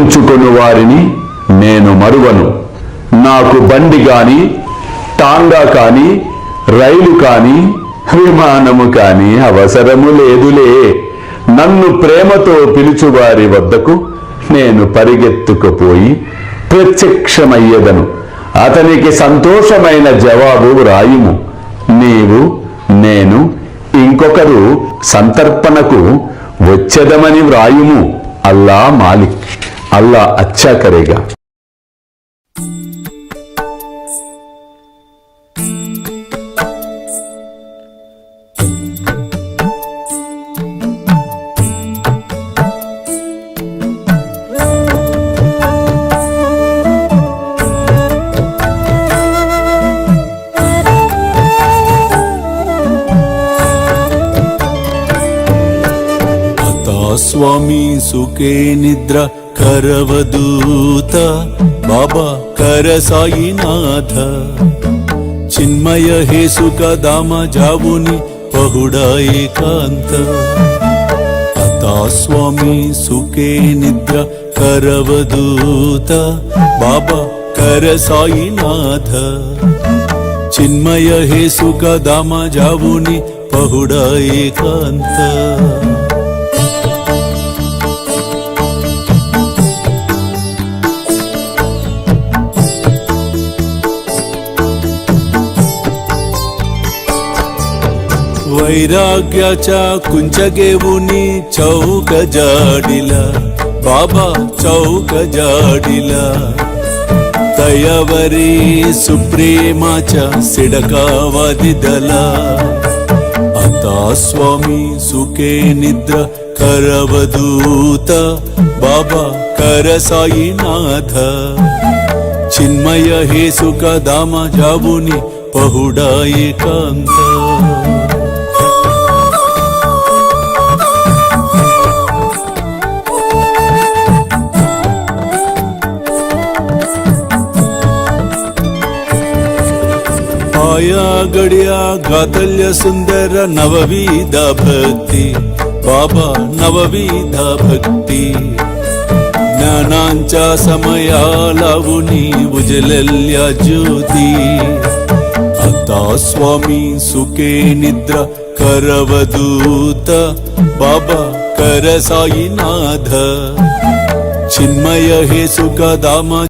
ఉంచుకుని వారిని నేను మరువను. నాకు బండి కాని, టాంగా కాని, రైలు కాని, విమానము కాని అవసరము లేదులే. నన్ను ప్రేమతో పిలుచువారి వద్దకు నేను పరిగెత్తుకుపోయి ప్రత్యక్షమయ్యదను. అతనికి సంతోషమైన జవాబు వ్రాయుము. నీవు, నేను, ఇంకొకరు సంతర్పణకు వచ్చేదమని వ్రాయుము. అల్లా మాలిక్, అల్లా అచ్చా కరేగా. ಸ್ವಾಮಿ ಸುಖೇ ನಿದ್ರ ಕರವದೂತ ಬಾಬಾ ಕರ ಸಾಯಿನಾಥ ಚಿನ್ಮಯ ಹೇ ಸುಖ ಧಾಮ ಜಾವುನಿ ಪಹುಡಾ ಏಕಾಂತ ಅತಾ ಸ್ವಾಮಿ ಸುಖೇ ನಿದ್ರ ಕರವದೂತ ಬಾಬಾ ಕರ ಸಾಯಿನಾಥ ಚಿನ್ಮಯ ಹೇ ಸುಖ ಧಾಮ ಜಾವುನಿ ಪಹುಡಾ ಏಕಾಂತ वैराग्याच्या कुंचगेवुनी चौक जाडिला बाबा चौक जाडिला तयावरी सुप्रेमाच्या सिडकावादिदला आता स्वामी सुखे निद्र करवदूत बाबा कर साईनाथ चिन्मय हे सुख धाम जावुनी पहुडा एकांत आया गड्या गातल्य सुंदर नवविध भक्ती बाबा नवविध भक्ती ज्ञानांच्या समयाला उनी उजलल्या ज्योती आता स्वामी सुखे निद्रा करवदूत बाबा कर साईनाथ चिन्मय हे सुख धाम